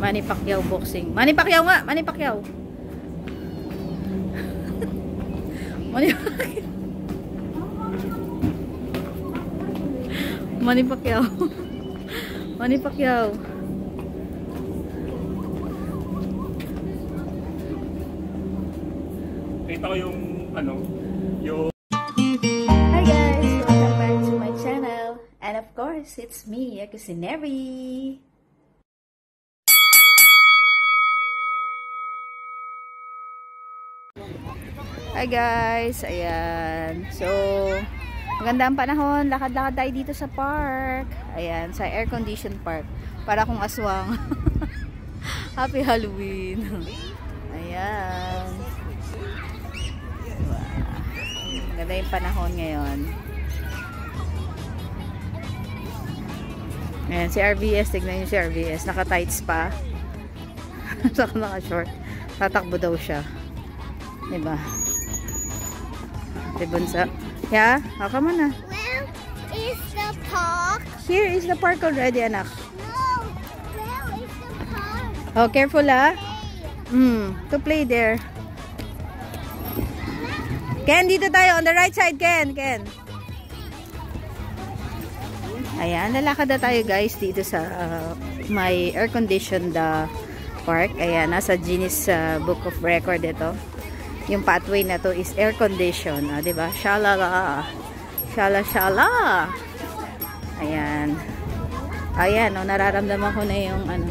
Manny Pacquiao boxing. Manny Pacquiao nga! Manny Pacquiao! Manny Pacquiao! Manny Pacquiao! Manny Pacquiao! Kita ko yung ano, yung... Hi guys! Welcome back to my channel. And of course, it's me, Kusineri. Hi guys! Ayan. So, maganda ang panahon. Lakad-lakad tayo dito sa park. Ayan, sa air-conditioned park. Para akong aswang. Happy Halloween! Ayan. Maganda yung panahon ngayon. Ayan, si RVS. Tignan nyo si RVS. Naka-tights pa. Saka naka-short. Tatakbo daw siya. Diba? Dibunsa. Yeah? How come on na? Where is the park? Here is the park already, anak. No. Where is the park? Oh, careful ah. To play there. Ken, dito tayo. On the right side, Ken. Ken. Ayan, lalakad na tayo guys dito sa may air-conditioned park. Ayan, nasa Guinness Book of Record ito. Yung pathway na to is air-conditioned. Diba? Shalala. Shala-shala. Ayan. Ayan, nararamdaman ko na yung ano.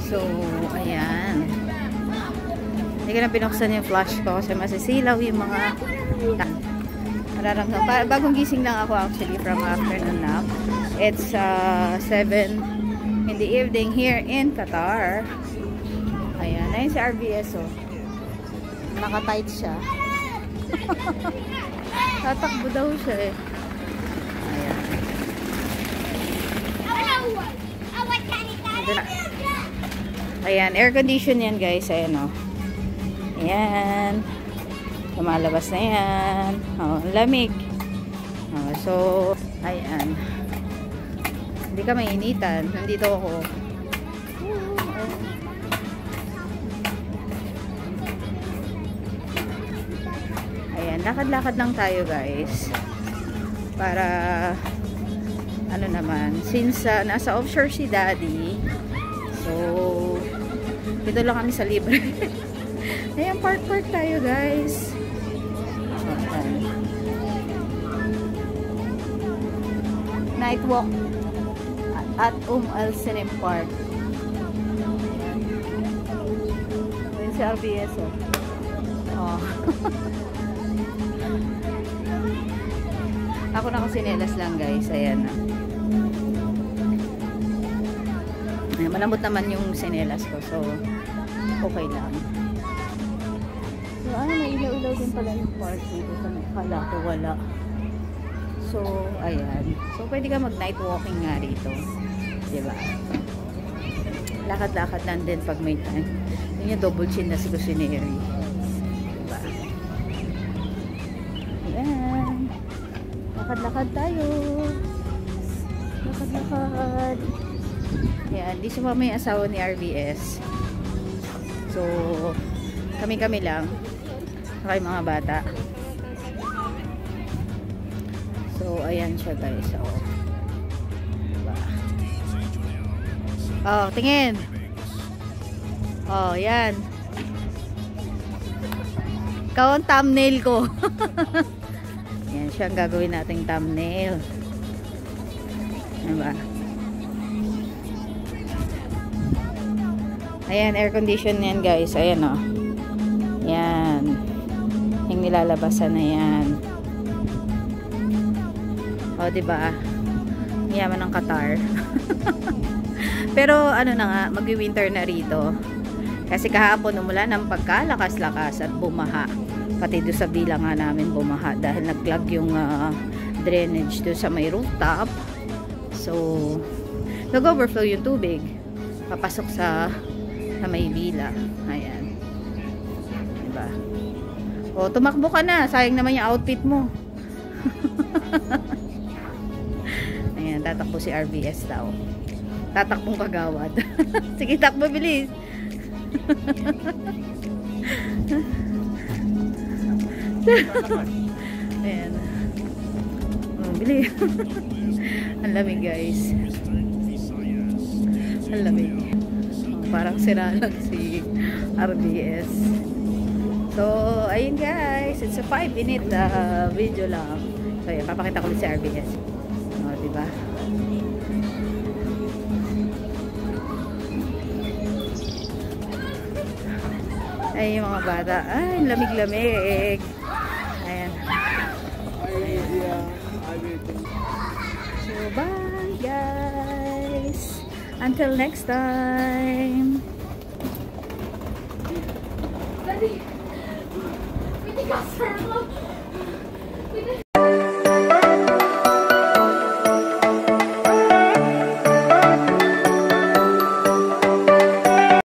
So, ayan. Hindi ko na binuksan yung flash ko kasi masisilaw yung mga nararamdaman. Bagong gising lang ako actually from afternoon nap. It's 7 in the evening here in Qatar. Ayan. Ayun si RVS oh. Naka-tight siya. Tatakbo daw siya eh. Ayan. Ito na. Ayan, air condition yan guys. Ayan o. Ayan. Lumalabas na yan. Oh, lamig. Oh, so, ayan. Hindi ka mainitan. Nandito ako. Ayan, lakad-lakad lang tayo guys. Para, ano naman, since nasa offshore si Daddy, so, dito lang kami sa libre. Ayan, park tayo guys. Night walk at Al Sinem Park. Ayan si RBS oh. Oh. Ako nakasinelas lang guys. Ayan na. Ayan, malambot naman yung sinelas ko. So, okay lang. So, may ilaw-ilaw din pala yung park dito. Kala ko wala. So, ayan. So, pwede ka mag-night walking nga rito. Diba? Lakad-lakad lang din pag may time. Yun yung double chin na si Kusineri. Diba? Ayan. Lakad-lakad tayo. Lakad-lakad. Ayan. Di sumama yung asawa ni RVS. So, kami-kami lang. Saka yung mga bata. So, ayan siya guys. So, diba? Oh, tingin. Oh, yan. Ikaw ang thumbnail ko. Yan siya ang gagawin nating thumbnail. Diba? Ayan, air condition yan guys. Ayan o. Yan. Yung nilalabasan na yan. O, diba? Yaman ng Qatar. Pero, ano na nga, mag-winter na rito. Kasi kahapon umulan ng pagkalakas-lakas at bumaha. Pati doon sa villa nga namin bumaha dahil nag-clog yung drainage doon sa may rooftop. So, nag-overflow yung tubig. Papasok sa may villa. Ayan. Diba? ba? O, tumakbo ka na. Sayang naman yung outfit mo. Ayan, tatakbo si RBS daw. Tatakbong kagawad. Sige, takbo, bilis. Ayan. Oh, bilis. Ang lamig, guys. Ang lamig. Oh, parang sira lang si RBS. So, ayun guys. It's a 5-minute video lang. So, yun. Papakita ko ulit si RBS. O, diba? Ay, yung mga bata. Ay, lamig-lamig. Ayan. So, bye guys. Until next time. Daddy, we think I'll serve them.